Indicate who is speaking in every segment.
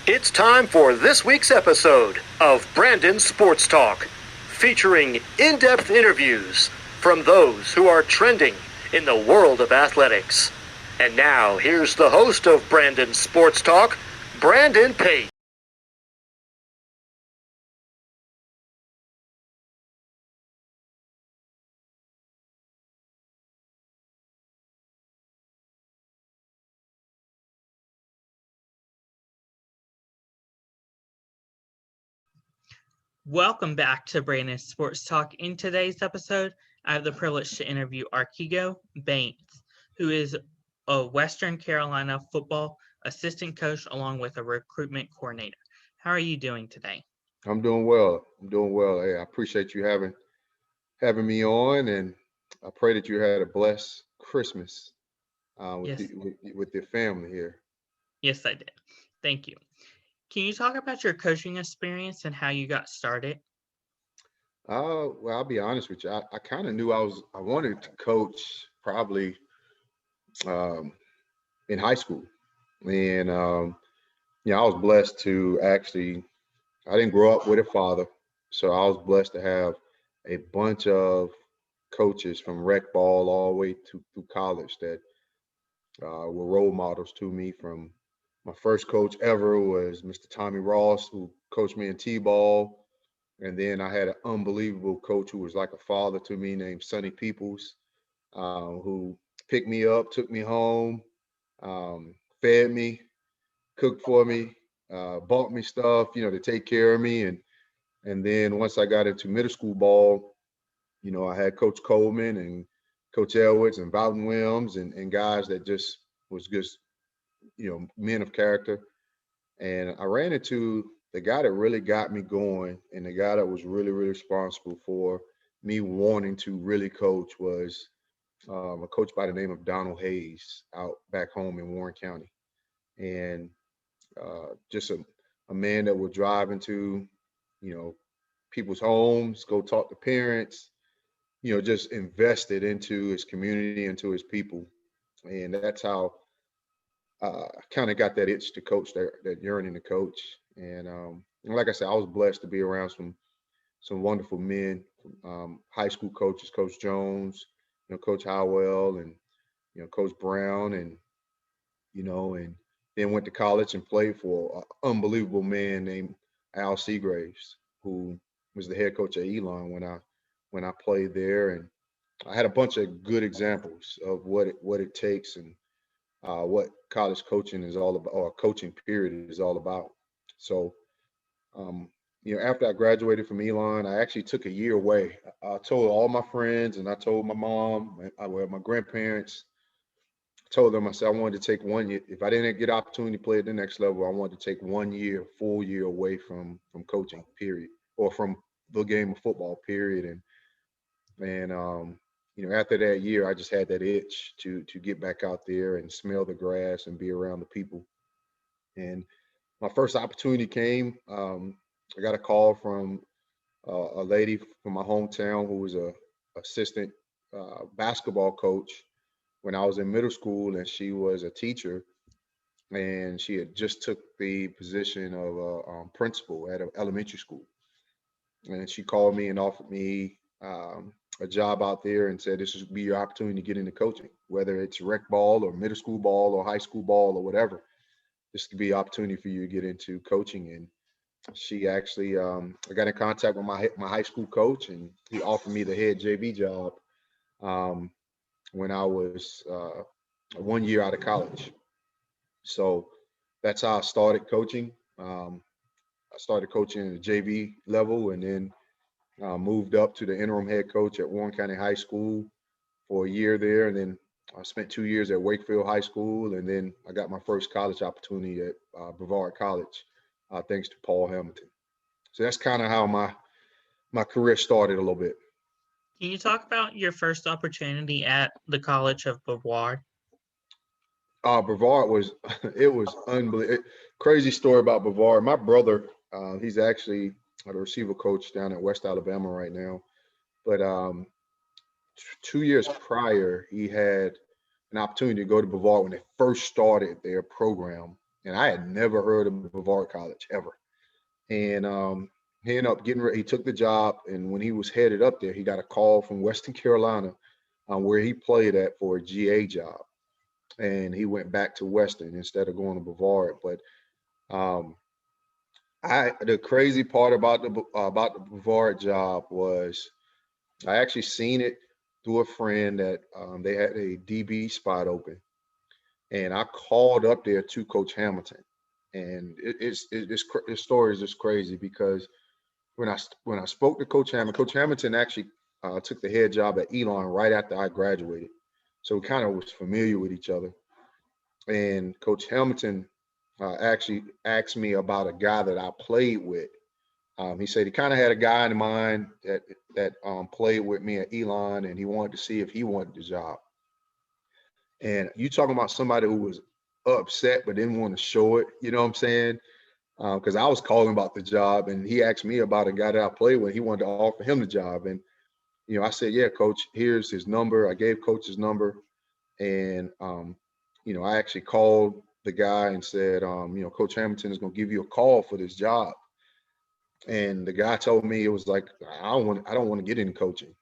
Speaker 1: It's time for this week's episode of Brandon Sports Talk, featuring in-depth interviews from those who are trending in the world of athletics. And now, here's the host of Brandon Sports Talk, Brandon Pate.
Speaker 2: Welcome back to Brandon Sports Talk. In today's episode, I have the privilege to interview Arketa Banks, who is a Western Carolina football assistant coach along with a recruitment coordinator. How are you doing today?
Speaker 3: I'm doing well. Hey, I appreciate you having me on, and I pray that you had a blessed Christmas
Speaker 2: Yes,
Speaker 3: with your family here.
Speaker 2: yes, I did. Thank you. Can you talk about your coaching experience and how you got started?
Speaker 3: Well, I'll be honest with you. I kind of knew I wanted to coach probably um, in high school, and I was blessed to actually. I didn't grow up with a father, so I was blessed to have a bunch of coaches from rec ball all the way to through college that were role models to me. From my first coach ever was Mr. Tommy Ross, who coached me in T-ball. And then I had an unbelievable coach who was like a father to me named Sonny Peoples, who picked me up, took me home, fed me, cooked for me, bought me stuff, to take care of me. And then once I got into middle school ball, I had Coach Coleman and Coach Elwoods and Bowden Williams and guys that just was just, men of character. And I ran into the guy that really got me going and the guy that was really, really responsible for me wanting to really coach was a coach by the name of Donald Hayes out back home in Warren County. And just a man that would drive into, you know, people's homes, go talk to parents, just invested into his community, into his people. And that's how I kind of got that itch to coach, that yearning to coach. And like I said, I was blessed to be around some wonderful men, high school coaches, Coach Jones, Coach Howell, and Coach Brown, and then went to college and played for an unbelievable man named Al Seagraves, who was the head coach at Elon when I played there. And I had a bunch of good examples of what it takes and what college coaching is all about, or coaching period is all about. So, um, after I graduated from Elon, I actually took a year away. I told all my friends and I told my mom, my grandparents, told them, I said, I wanted to take 1 year. If I didn't get opportunity to play at the next level, I wanted to take 1 year, full year away from coaching, period, or from the game of football, period. And after that year, I just had that itch to get back out there and smell the grass and be around the people. And my first opportunity came. I got a call from a lady from my hometown who was a assistant basketball coach when I was in middle school, and she was a teacher, and she had just took the position of a principal at an elementary school. And she called me and offered me a job out there and said this would be your opportunity to get into coaching, whether it's rec ball or middle school ball or high school ball or whatever. This could be an opportunity for you to get into coaching. And she actually, I got in contact with my high school coach, and he offered me the head JV job um, when I was 1 year out of college. So that's how I started coaching. I started coaching at the JV level, and then moved up to the interim head coach at Warren County High School for a year there, and then I spent 2 years at Wakefield High School, and then I got my first college opportunity at Brevard College, thanks to Paul Hamilton. So that's kind of how my career started a little bit.
Speaker 2: Can you talk about your first opportunity at the College of Brevard?
Speaker 3: Brevard was it was unbelievable. Crazy story about Brevard. My brother, he's actually the receiver coach down at West Alabama right now. But 2 years prior, he had an opportunity to go to Brevard when they first started their program. and I had never heard of Brevard College ever. And he ended up getting ready. He took the job, and when he was headed up there, he got a call from Western Carolina, where he played at for a GA job, and he went back to Western instead of going to Brevard. But um, the crazy part about the Brevard job was I actually seen it through a friend that they had a DB spot open, and I called up there to Coach Hamilton, and this story is just crazy because when I spoke to Coach Hamilton actually took the head job at Elon right after I graduated, so we kind of was familiar with each other. And Coach Hamilton actually asked me about a guy that I played with. He said he kind of had a guy in mind that played with me at Elon, and he wanted to see if he wanted the job. And you talking about somebody who was upset but didn't want to show it, you know what I'm saying? Because I was calling about the job, and he asked me about a guy that I played with. He wanted to offer him the job, and I said, "Yeah, coach, here's his number." I gave coach his number, and I actually called the guy and said, Coach Hamilton is going to give you a call for this job. And the guy told me, it was like, I don't want to get into coaching.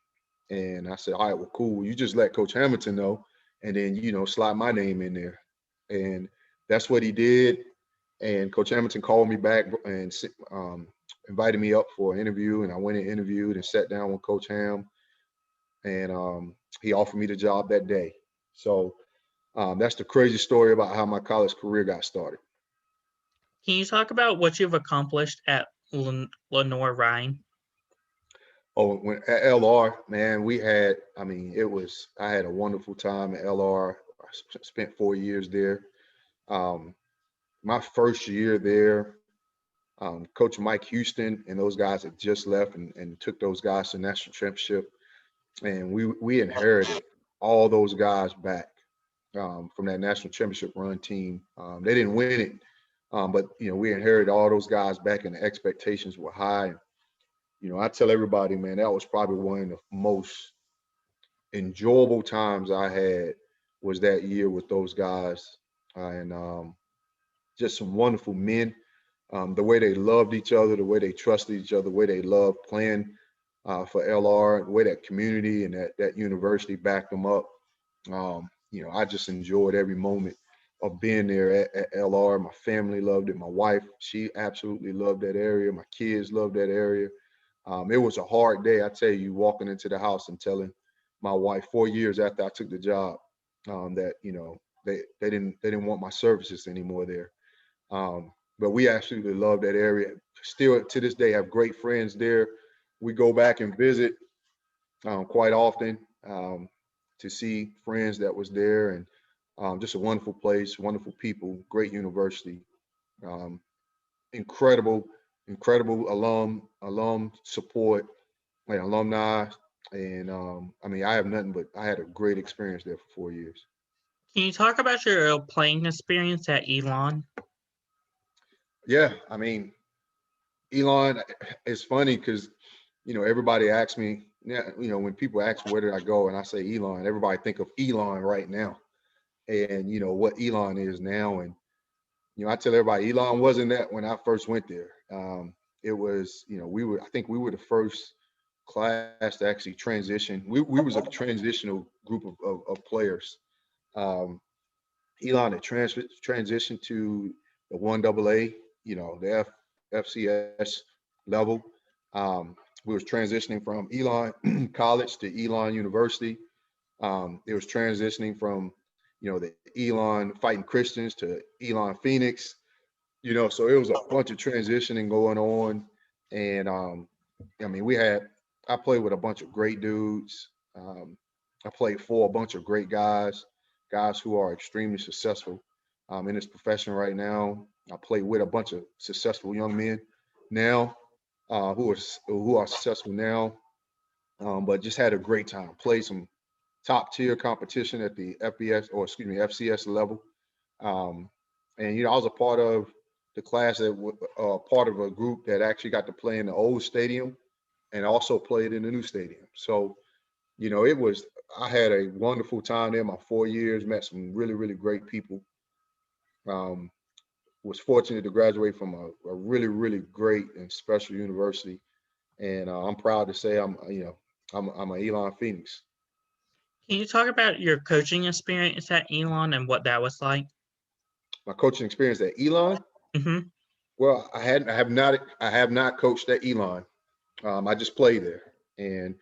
Speaker 3: And I said, all right, well, cool. You just let Coach Hamilton know, and then slide my name in there. And that's what he did. And Coach Hamilton called me back and invited me up for an interview, and I went and interviewed and sat down with Coach Ham, and he offered me the job that day. So that's the crazy story about how my college career got started.
Speaker 2: Can you talk about what you've accomplished at Lenoir-Rhyne?
Speaker 3: Oh, when at LR, man, I had a wonderful time at LR. I spent 4 years there. My first year there, Coach Mike Houston and those guys had just left and took those guys to the national championship. And we inherited all those guys back from that national championship run team. They didn't win it, but we inherited all those guys back, and the expectations were high. I tell everybody, man, that was probably one of the most enjoyable times I had was that year with those guys, and just some wonderful men. The way they loved each other, the way they trusted each other, the way they loved playing for LR, the way that community and that university backed them up. I just enjoyed every moment of being there at LR. My family loved it. My wife, she absolutely loved that area. My kids loved that area. It was a hard day, I tell you, walking into the house and telling my wife 4 years after I took the job that they didn't want my services anymore there. But we absolutely love that area. Still to this day have great friends there. We go back and visit quite often to see friends that was there, and just a wonderful place, wonderful people, great university, um, incredible alum support, like alumni, and I had a great experience there for 4 years.
Speaker 2: Can you talk about your playing experience at Elon?
Speaker 3: Yeah, Elon, it's funny because everybody asks me, when people ask where did I go and I say Elon, everybody think of Elon right now, and what Elon is now. And I tell everybody Elon wasn't that when I first went there. It was, I think we were the first class to actually transition. We was a transitional group of players. Um, Elon had transitioned to the 1AA, the FCS level. We was transitioning from Elon College to Elon University. It was transitioning from, the Elon Fighting Christians to Elon Phoenix. So it was a bunch of transitioning going on. And I played with a bunch of great dudes. I played for a bunch of great guys who are extremely successful in this profession right now. I play with a bunch of successful young men now who are successful now, but just had a great time. Played some top tier competition at the FCS level, and I was a part of the class that part of a group that actually got to play in the old stadium and also played in the new stadium. So I had a wonderful time there. My 4 years, met some really, really great people. Um, was fortunate to graduate from a really, really great and special university. And I'm proud to say I'm an Elon Phoenix.
Speaker 2: Can you talk about your coaching experience at Elon and what that was like?
Speaker 3: My coaching experience at Elon.
Speaker 2: Mm-hmm.
Speaker 3: Well, I have not coached at Elon. I just played there, and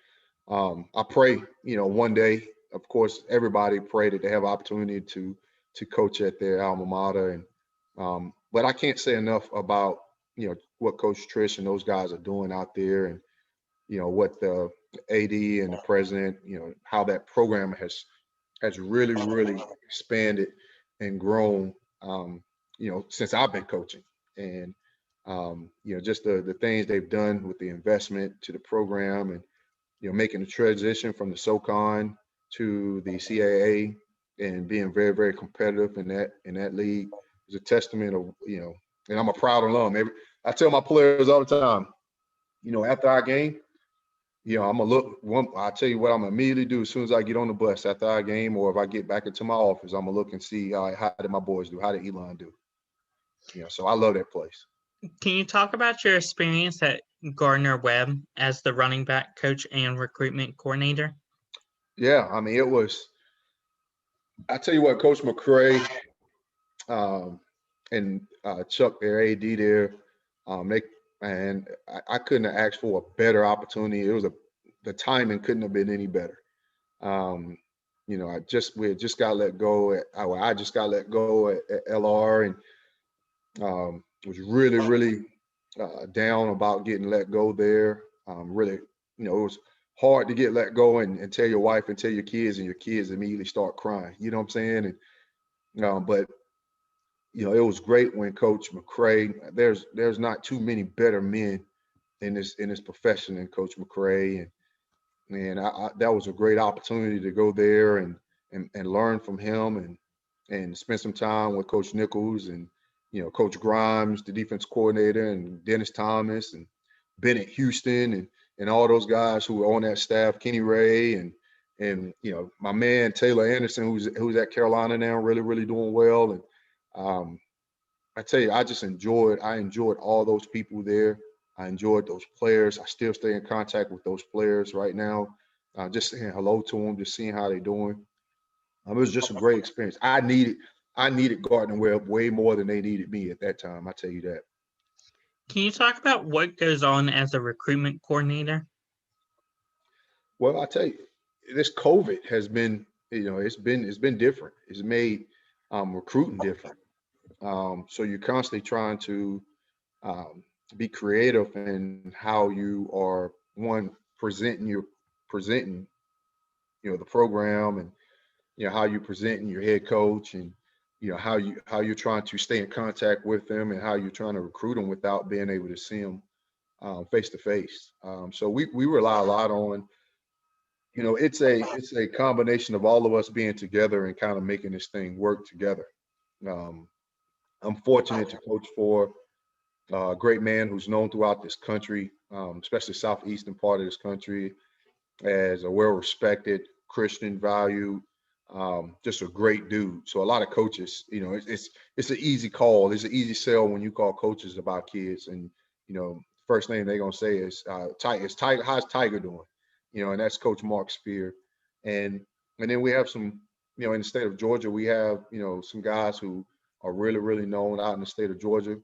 Speaker 3: I pray, one day, of course, everybody pray that they have opportunity to coach at their alma mater, and but I can't say enough about what Coach Trish and those guys are doing out there, and what the AD and the president, how that program has really, really expanded and grown, since I've been coaching. And, just the things they've done with the investment to the program and, making the transition from the SoCon to the CAA and being very, very competitive in that league is a testament of, and I'm a proud alum. I tell my players all the time, after our game, I'm gonna look one. I'll tell you what I'm gonna immediately do as soon as I get on the bus after our game, or if I get back into my office, I'm gonna look and see how did my boys do, how did Elon do. So I love that place.
Speaker 2: Can you talk about your experience at Gardner Webb as the running back coach and recruitment coordinator?
Speaker 3: Yeah, I mean it was. I tell you what, Coach McCray and Chuck, their AD there, I couldn't have asked for a better opportunity. The timing couldn't have been any better. We had just got let go I just got let go at LR, and was really, really down about getting let go there. Really, it was hard to get let go and tell your wife and tell your kids, and your kids immediately start crying. You know what I'm saying? And but it was great when Coach McCray. There's not too many better men in this profession than Coach McCray, and that was a great opportunity to go there and learn from him and spend some time with Coach Nichols and Coach Grimes, the defense coordinator, and Dennis Thomas and Bennett Houston and all those guys who were on that staff, Kenny Ray and my man Taylor Anderson, who's at Carolina now, really, really doing well. And I tell you, I enjoyed all those people there. I enjoyed those players. I still stay in contact with those players right now. Just saying hello to them, just seeing how they're doing. It was just a great experience. I needed Gardner Webb way more than they needed me at that time. I tell you that.
Speaker 2: Can you talk about what goes on as a recruitment coordinator?
Speaker 3: Well, I tell you, this COVID has been, it's been different. It's made recruiting different. So you're constantly trying to be creative in how you are presenting the program, and how you presenting your head coach, and how you're trying to stay in contact with them, and how you're trying to recruit them without being able to see them face to face. So we rely a lot on, it's a combination of all of us being together and kind of making this thing work together. I'm fortunate to coach for a great man who's known throughout this country, especially southeastern part of this country, as a well-respected, Christian valued, just a great dude. So a lot of coaches, it's an easy call. It's an easy sell when you call coaches about kids, and first thing they're gonna say is, Tiger, how's Tiger doing? And that's Coach Mark Spear, and then we have some, in the state of Georgia, we have some guys who are really, really known out in the state of Georgia.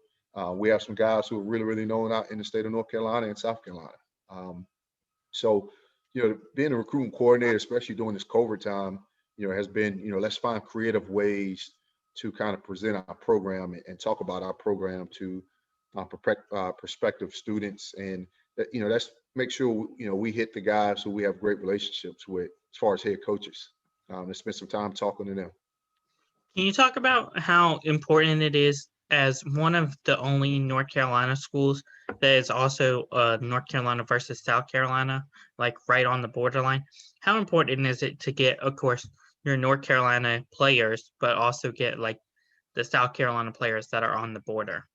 Speaker 3: We have some guys who are really, really known out in the state of North Carolina and South Carolina. So, being a recruiting coordinator, especially during this COVID time, has been, let's find creative ways to kind of present our program and talk about our program to prospective students. And, let's make sure, we hit the guys who we have great relationships with as far as head coaches, and spend some time talking to them.
Speaker 2: Can you talk about how important it is as one of the only North Carolina schools that is also North Carolina versus South Carolina, like right on the borderline? How important is it to get, of course, your North Carolina players, but also get like the South Carolina players that are on the border?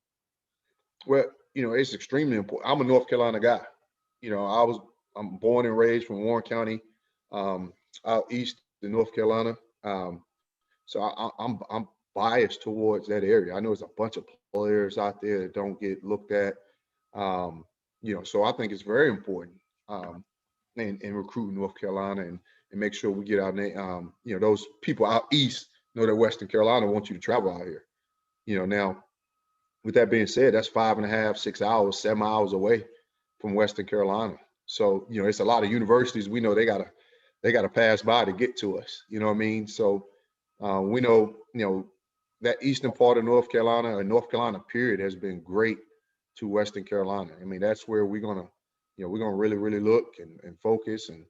Speaker 3: Well, it's extremely important. I'm a North Carolina guy. I'm born and raised from Warren County, out east in North Carolina. So I'm biased towards that area. I know there's a bunch of players out there that don't get looked at. So I think it's very important in recruiting North Carolina and make sure we get our name. Those people out east know that Western Carolina wants you to travel out here. Now with that being said, that's 5.5, 6 hours, 7 hours away from Western Carolina. So, it's a lot of universities. We know they gotta pass by to get to us. You know what I mean? So we know, that eastern part of North Carolina and North Carolina period has been great to Western Carolina. I mean, that's where we're gonna really, really look and focus and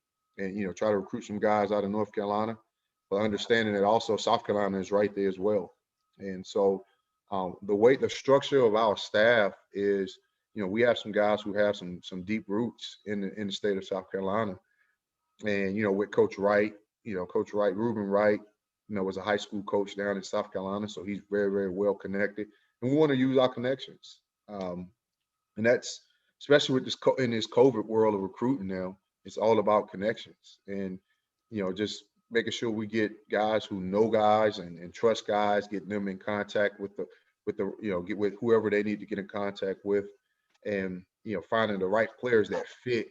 Speaker 3: try to recruit some guys out of North Carolina, but understanding that also South Carolina is right there as well. And so the structure of our staff is, we have some guys who have some deep roots in the state of South Carolina. And, with Coach Wright, Reuben Wright, was a high school coach down in South Carolina. So he's very, very well connected. And we want to use our connections. And that's, especially with in this COVID world of recruiting now, it's all about connections. And, just making sure we get guys who know guys and trust guys, getting them in contact with get with whoever they need to get in contact with, and finding the right players that fit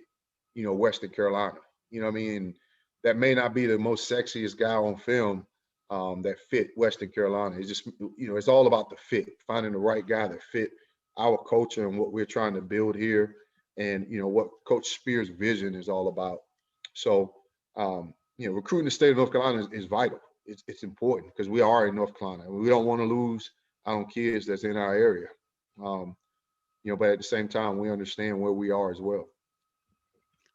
Speaker 3: Western Carolina. You know what I mean? That may not be the most sexiest guy on film that fit Western Carolina. It's just it's all about the fit, finding the right guy that fit our culture and what we're trying to build here, and what Coach Spears' vision is all about. So recruiting the state of North Carolina is vital. It's important because we are in North Carolina. We don't want to lose out on kids that's in our area. But at the same time, we understand where we are as well.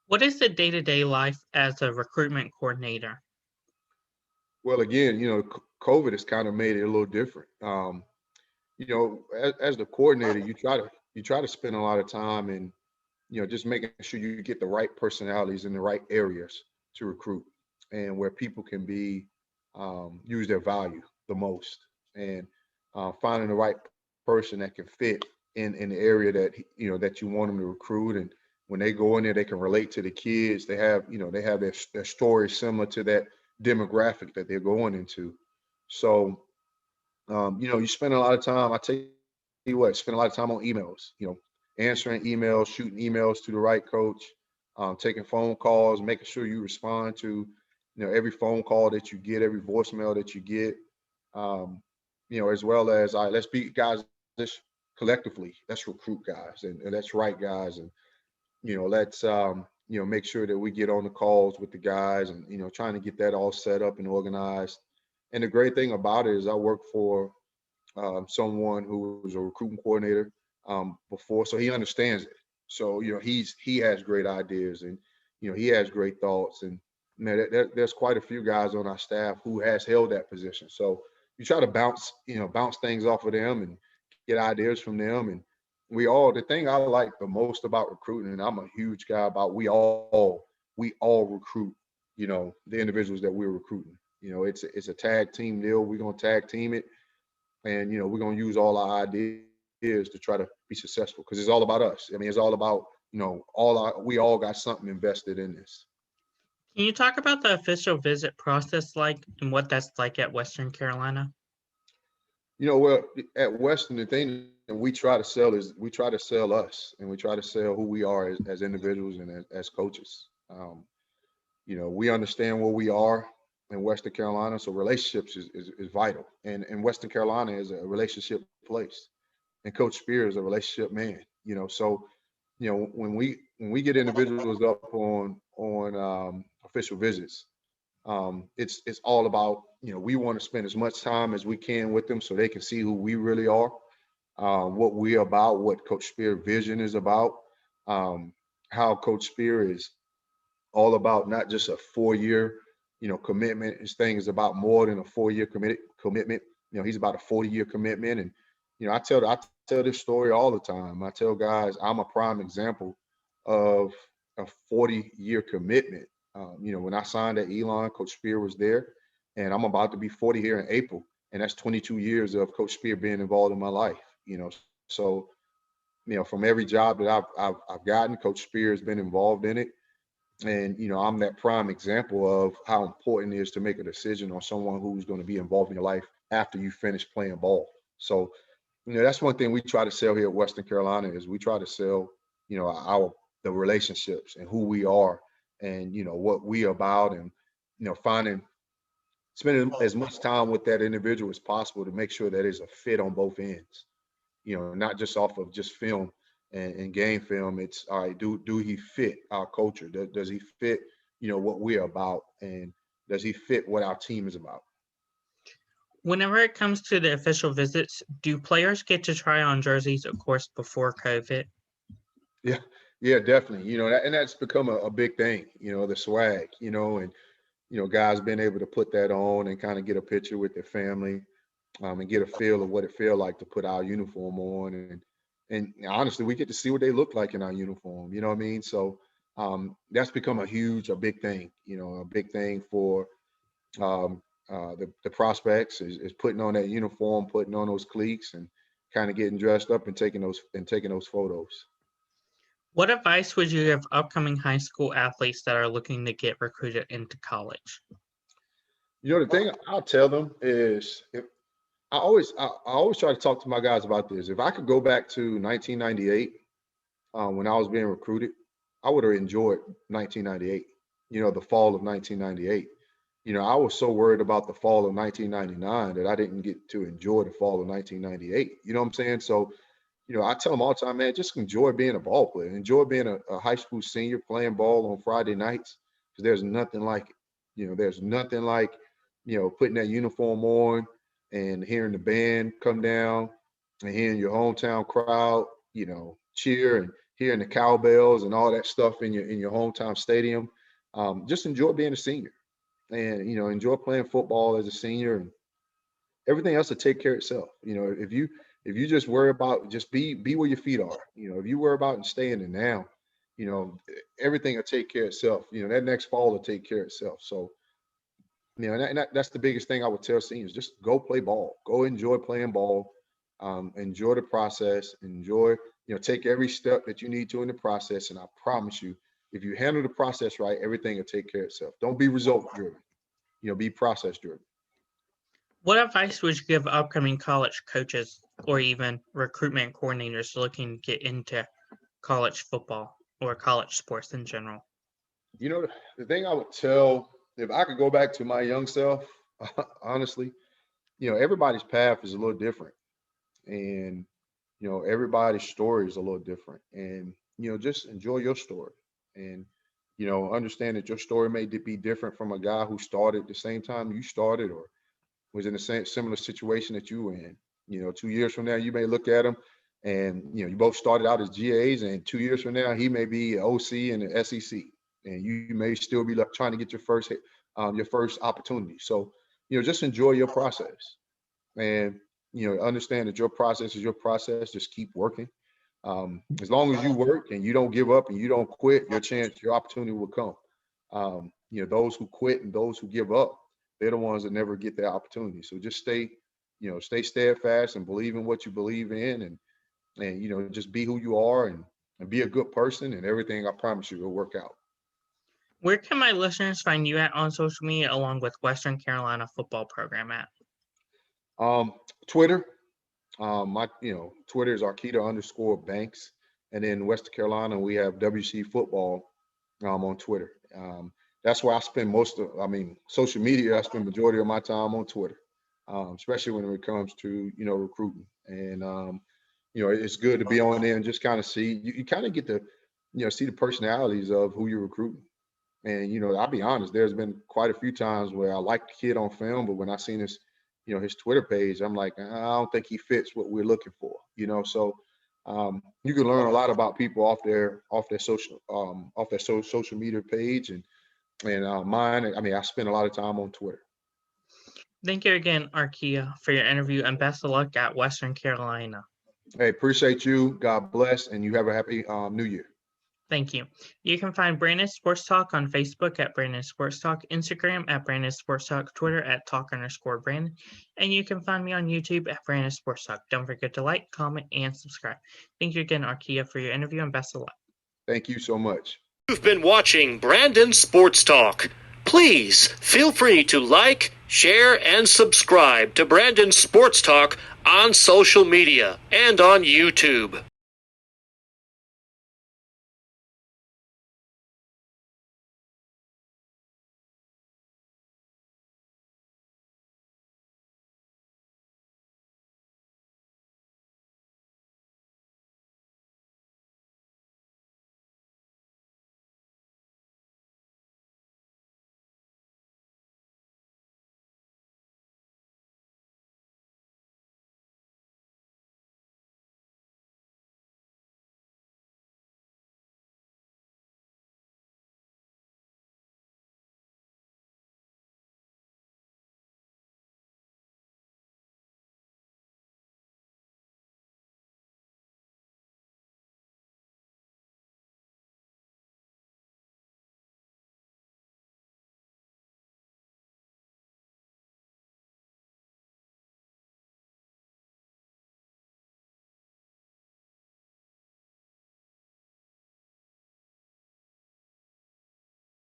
Speaker 2: What is the day-to-day life as a recruitment coordinator?
Speaker 3: Well, again, COVID has kind of made it a little different. As the coordinator, you try to spend a lot of time in, just making sure you get the right personalities in the right areas to recruit, and where people can be use their value the most, and finding the right person that can fit in the area that that you want them to recruit. And when they go in there, they can relate to the kids. They have their story similar to that demographic that they're going into. So you spend a lot of time. I tell you what, spend a lot of time on emails. Answering emails, shooting emails to the right coach, taking phone calls, making sure you respond to every phone call that you get, every voicemail that you get. As well as, all right, let's be guys. Collectively, let's recruit guys and let's write guys, and let's make sure that we get on the calls with the guys, and trying to get that all set up and organized. And the great thing about it is I work for someone who was a recruiting coordinator before, so he understands it. So he has great ideas, and he has great thoughts, and there's quite a few guys on our staff who has held that position. So you try to bounce things off of them and get ideas from them. And the thing I like the most about recruiting, and I'm a huge guy about, we all recruit, the individuals that we're recruiting. It's a tag team deal. We're going to tag team it, and, we're going to use all our ideas to try to be successful, because it's all about us. I mean, it's all about, we all got something invested in this.
Speaker 2: Can you talk about the official visit process and what that's like at Western Carolina?
Speaker 3: Well, at Western, the thing that we try to sell is we try to sell us, and we try to sell who we are as individuals and as coaches. We understand where we are in Western Carolina, so relationships is vital. And Western Carolina is a relationship place, and Coach Spears is a relationship man. So when we get individuals up on official visits, it's all about, we want to spend as much time as we can with them so they can see who we really are, what we're about, what Coach Spears' vision is about, how Coach Spears is all about not just a 4-year, commitment. His thing is about more than a 4-year commitment. He's about a 40-year commitment. And, I tell this story all the time. I tell guys I'm a prime example of a 40-year commitment. When I signed at Elon, Coach Spears was there, and I'm about to be 40 here in April. And that's 22 years of Coach Spears being involved in my life, So, from every job that I've gotten, Coach Spears has been involved in it. And, I'm that prime example of how important it is to make a decision on someone who's going to be involved in your life after you finish playing ball. So, That's one thing we try to sell here at Western Carolina is we try to sell, the relationships and who we are and, what we about and, spending as much time with that individual as possible to make sure that it's a fit on both ends, not just off of just film and game film. It's all right. Do he fit our culture? Does he fit, what we're about? And does he fit what our team is about?
Speaker 2: Whenever it comes to the official visits, do players get to try on jerseys, of course, before COVID?
Speaker 3: Yeah, definitely. And that's become a big thing, the swag, and, guys being able to put that on and kind of get a picture with their family and get a feel of what it feel like to put our uniform on. And honestly, we get to see what they look like in our uniform, you know what I mean? So that's become a big thing, a big thing for the prospects is putting on that uniform, putting on those cleats and kind of getting dressed up and taking those photos.
Speaker 2: What advice would you give upcoming high school athletes that are looking to get recruited into college?
Speaker 3: The thing I'll tell them is I always try to talk to my guys about this. If I could go back to 1998 when I was being recruited, I would have enjoyed 1998, the fall of 1998. I was so worried about the fall of 1999 that I didn't get to enjoy the fall of 1998. You know what I'm saying? So, I tell them all the time, man, just enjoy being a ball player. Enjoy being a high school senior playing ball on Friday nights because there's nothing like it. There's nothing like, putting that uniform on and hearing the band come down and hearing your hometown crowd, cheer and hearing the cowbells and all that stuff in your hometown stadium. Just enjoy being a senior and, enjoy playing football as a senior and everything else will take care of itself. If you just worry about just be where your feet are, if you worry about and staying in now, everything will take care of itself. That next fall will take care of itself. So, that's the biggest thing I would tell seniors, just go play ball, go enjoy playing ball, enjoy the process, enjoy, take every step that you need to in the process. And I promise you, if you handle the process right, everything will take care of itself. Don't be result driven, be process driven.
Speaker 2: What advice would you give upcoming college coaches or even recruitment coordinators looking to get into college football or college sports in general?
Speaker 3: The thing I would tell, if I could go back to my young self, honestly, everybody's path is a little different. And, everybody's story is a little different. And, just enjoy your story. And, understand that your story may be different from a guy who started the same time you started or was in the same similar situation that you were in. 2 years from now, you may look at him and, you both started out as GAs and 2 years from now, he may be an OC in the SEC and you may still be trying to get your first opportunity. So, just enjoy your process and, understand that your process is your process. Just keep working. As long as you work and you don't give up and you don't quit, your opportunity will come. Those who quit and those who give up, they're the ones that never get their opportunity. So just stay steadfast and believe in what you believe in and just be who you are and be a good person and everything, I promise you, will work out.
Speaker 2: Where can my listeners find you at on social media along with Western Carolina football program at?
Speaker 3: Twitter. My Twitter is Arketa _Banks. And in Western Carolina, we have WC football on Twitter. That's where I spend social media. I spend majority of my time on Twitter, especially when it comes to, recruiting. And, it's good to be on there and just kind of see, you kind of get to, see the personalities of who you're recruiting. And, I'll be honest, there's been quite a few times where I like the kid on film, but when I seen his Twitter page, I'm like, I don't think he fits what we're looking for, so you can learn a lot about people off their social media page and mine. I spend a lot of time on Twitter.
Speaker 2: Thank you again, Arketa, for your interview and best of luck at Western Carolina.
Speaker 3: Hey, appreciate you. God bless, and you have a happy New Year.
Speaker 2: Thank you. You can find Brandon Sports Talk on Facebook at Brandon Sports Talk, Instagram at Brandon Sports Talk, Twitter at Talk_Brandon, and you can find me on YouTube at Brandon Sports Talk. Don't forget to like, comment, and subscribe. Thank you again, Arketa, for your interview and best of luck.
Speaker 3: Thank you so much.
Speaker 1: You've been watching Brandon Sports Talk. Please feel free to like, share, and subscribe to Brandon Sports Talk on social media and on YouTube.